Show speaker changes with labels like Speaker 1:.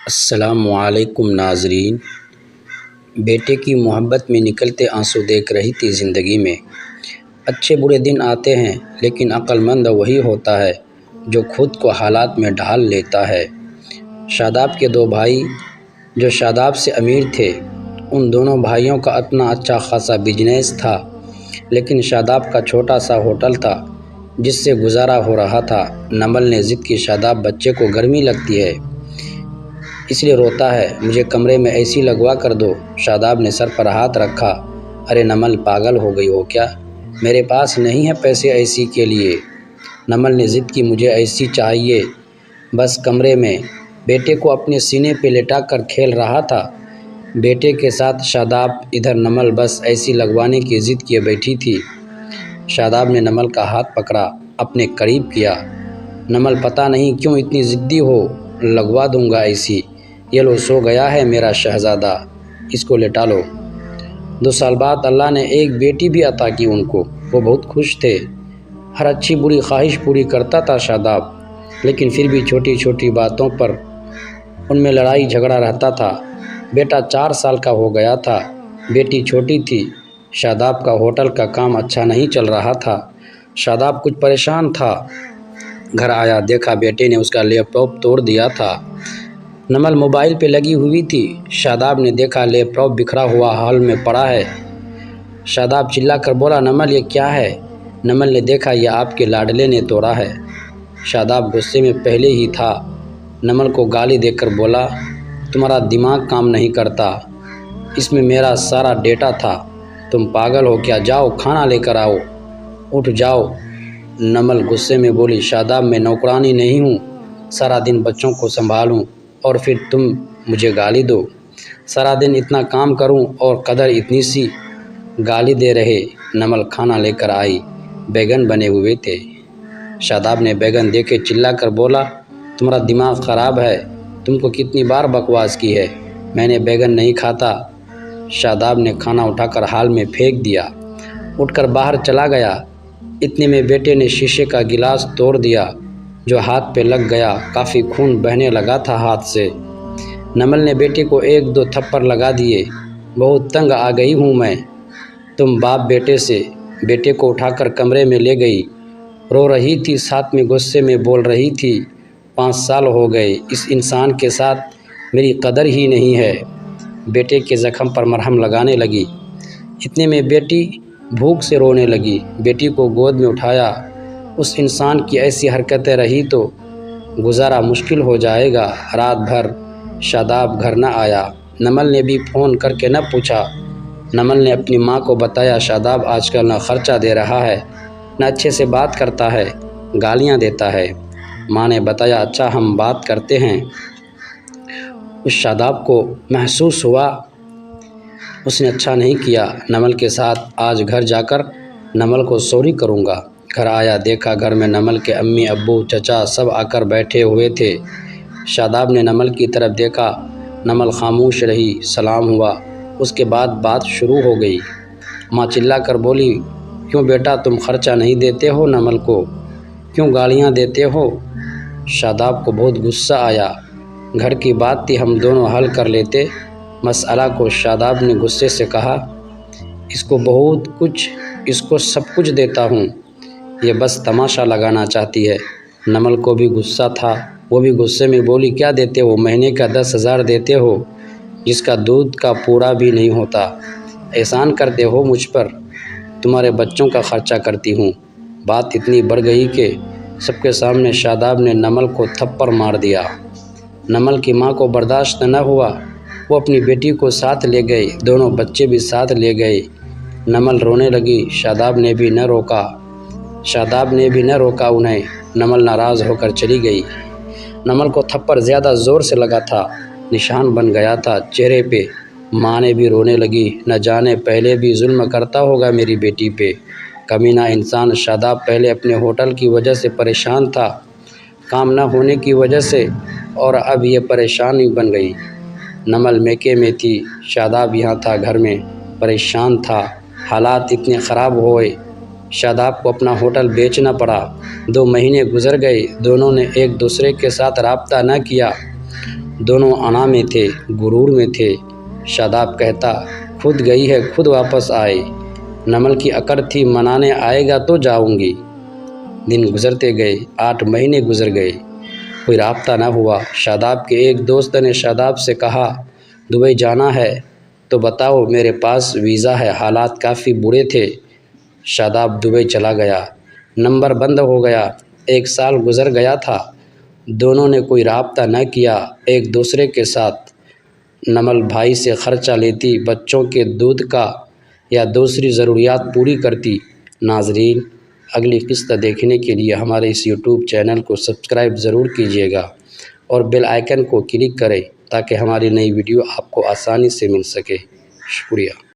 Speaker 1: السلام علیکم ناظرین۔ بیٹے کی محبت میں نکلتے آنسو دیکھ رہی تھی زندگی میں۔ اچھے برے دن آتے ہیں لیکن عقل مند وہی ہوتا ہے جو خود کو حالات میں ڈھال لیتا ہے۔ شاداب کے دو بھائی جو شاداب سے امیر تھے، ان دونوں بھائیوں کا اپنا اچھا خاصا بجنس تھا، لیکن شاداب کا چھوٹا سا ہوٹل تھا جس سے گزارا ہو رہا تھا۔ نمل نے ضد کی، شاداب بچے کو گرمی لگتی ہے اس لیے روتا ہے، مجھے کمرے میں اے سی لگوا کر دو۔ شاداب نے سر پر ہاتھ رکھا، ارے نمل پاگل ہو گئی ہو کیا؟ میرے پاس نہیں ہے پیسے اے سی کے لیے۔ نمل نے ضد کی، مجھے اے سی چاہیے بس کمرے میں۔ بیٹے کو اپنے سینے پہ لٹا کر کھیل رہا تھا بیٹے کے ساتھ شاداب، ادھر نمل بس اے سی لگوانے کی ضد کیے بیٹھی تھی۔ شاداب نے نمل کا ہاتھ پکڑا، اپنے قریب کیا۔ نمل پتہ نہیں کیوں اتنی ضدی ہو، لگوا دوں گا اے سی۔ یہ لو سو گیا ہے میرا شہزادہ، اس کو لٹا لو۔ 2 سال بعد اللہ نے ایک بیٹی بھی عطا کی ان کو، وہ بہت خوش تھے۔ ہر اچھی بری خواہش پوری کرتا تھا شاداب، لیکن پھر بھی چھوٹی چھوٹی باتوں پر ان میں لڑائی جھگڑا رہتا تھا۔ بیٹا 4 سال کا ہو گیا تھا، بیٹی چھوٹی تھی۔ شاداب کا ہوٹل کا کام اچھا نہیں چل رہا تھا، شاداب کچھ پریشان تھا۔ گھر آیا، دیکھا بیٹے نے اس کا لیپ ٹاپ توڑ دیا تھا۔ نمل موبائل پہ لگی ہوئی تھی۔ شاداب نے دیکھا لیپ ٹاپ بکھرا ہوا ہال میں پڑا ہے۔ شاداب چلا کر بولا، نمل یہ کیا ہے؟ نمل نے دیکھا، یہ آپ کے لاڈلے نے توڑا ہے۔ شاداب غصے میں پہلے ہی تھا، نمل کو گالی دے کر بولا، تمہارا دماغ کام نہیں کرتا، اس میں میرا سارا ڈیٹا تھا، تم پاگل ہو کیا؟ جاؤ کھانا لے کر آؤ، اٹھ جاؤ۔ نمل غصے میں بولی، شاداب میں نوکرانی نہیں ہوں، سارا دن بچوں کو سنبھالوں اور پھر تم مجھے گالی دو؟ سارا دن اتنا کام کروں اور قدر اتنی سی، گالی دے رہے؟ نمل کھانا لے کر آئی، بیگن بنے ہوئے تھے۔ شاداب نے بیگن دیکھے، چلا کر بولا، تمہارا دماغ خراب ہے، تم کو کتنی بار بکواس کی ہے، میں نے بیگن نہیں کھاتا۔ شاداب نے کھانا اٹھا کر ہال میں پھینک دیا، اٹھ کر باہر چلا گیا۔ اتنے میں بیٹے نے شیشے کا گلاس توڑ دیا جو ہاتھ پہ لگ گیا، کافی خون بہنے لگا تھا ہاتھ سے۔ نمل نے بیٹے کو 1-2 تھپڑ لگا دیے، بہت تنگ آ گئی ہوں میں، تم باپ بیٹے سے۔ بیٹے کو اٹھا کر کمرے میں لے گئی، رو رہی تھی، ساتھ میں غصے میں بول رہی تھی، 5 سال ہو گئے، اس انسان کے ساتھ میری قدر ہی نہیں ہے۔ بیٹے کے زخم پر مرہم لگانے لگی۔ اتنے میں بیٹی بھوک سے رونے لگی، بیٹی کو گود میں اٹھایا۔ اس انسان کی ایسی حرکتیں رہی تو گزارا مشکل ہو جائے گا۔ رات بھر شاداب گھر نہ آیا، نمل نے بھی فون کر کے نہ پوچھا۔ نمل نے اپنی ماں کو بتایا، شاداب آج کل نہ خرچہ دے رہا ہے، نہ اچھے سے بات کرتا ہے، گالیاں دیتا ہے۔ ماں نے بتایا، اچھا ہم بات کرتے ہیں۔ اس شاداب کو محسوس ہوا اس نے اچھا نہیں کیا، نمل کے ساتھ آج گھر جا کر نمل کو سوری کروں گا۔ گھر آیا، دیکھا گھر میں نمل کے امی ابو چچا سب آ کر بیٹھے ہوئے تھے۔ شاداب نے نمل کی طرف دیکھا، نمل خاموش رہی، سلام ہوا، اس کے بعد بات شروع ہو گئی۔ ماں چلا کر بولی، کیوں بیٹا تم خرچہ نہیں دیتے ہو نمل کو؟ کیوں گالیاں دیتے ہو؟ شاداب کو بہت غصہ آیا، گھر کی بات تھی، ہم دونوں حل کر لیتے مسئلہ کو۔ شاداب نے غصے سے کہا، اس کو سب کچھ دیتا ہوں، یہ بس تماشا لگانا چاہتی ہے۔ نمل کو بھی غصہ تھا، وہ بھی غصے میں بولی، کیا دیتے ہو؟ مہینے کا 10,000 دیتے ہو، جس کا دودھ کا پوڑا بھی نہیں ہوتا، احسان کرتے ہو مجھ پر، تمہارے بچوں کا خرچہ کرتی ہوں۔ بات اتنی بڑھ گئی کہ سب کے سامنے شاداب نے نمل کو تھپڑ مار دیا۔ نمل کی ماں کو برداشت نہ ہوا، وہ اپنی بیٹی کو ساتھ لے گئی، دونوں بچے بھی ساتھ لے گئے۔ نمل رونے لگی، شاداب نے بھی نہ روکا انہیں۔ نمل ناراض ہو کر چلی گئی۔ نمل کو تھپڑ زیادہ زور سے لگا تھا، نشان بن گیا تھا چہرے پہ۔ ماں نے بھی رونے لگی، نہ جانے پہلے بھی ظلم کرتا ہوگا میری بیٹی پہ، کمینہ انسان۔ شاداب پہلے اپنے ہوٹل کی وجہ سے پریشان تھا، کام نہ ہونے کی وجہ سے، اور اب یہ پریشانی بن گئی۔ نمل میکے میں تھی، شاداب یہاں تھا گھر میں، پریشان تھا۔ حالات اتنے خراب ہوئے، شاداب کو اپنا ہوٹل بیچنا پڑا۔ 2 مہینے گزر گئے، دونوں نے ایک دوسرے کے ساتھ رابطہ نہ کیا، دونوں انا میں تھے، غرور میں تھے۔ شاداب کہتا خود گئی ہے خود واپس آئے، نمل کی اکڑ تھی منانے آئے گا تو جاؤں گی۔ دن گزرتے گئے، 8 مہینے گزر گئے، کوئی رابطہ نہ ہوا۔ شاداب کے ایک دوست نے شاداب سے کہا دبئی جانا ہے تو بتاؤ میرے پاس ویزا ہے۔ حالات کافی برے تھے، شاداب دبئی چلا گیا، نمبر بند ہو گیا۔ 1 سال گزر گیا تھا، دونوں نے کوئی رابطہ نہ کیا ایک دوسرے کے ساتھ۔ نمل بھائی سے خرچہ لیتی، بچوں کے دودھ کا یا دوسری ضروریات پوری کرتی۔ ناظرین، اگلی قسط دیکھنے کے لیے ہمارے اس یوٹیوب چینل کو سبسکرائب ضرور کیجیے گا اور بیل آئیکن کو کلک کریں تاکہ ہماری نئی ویڈیو آپ کو آسانی سے مل سکے۔ شکریہ۔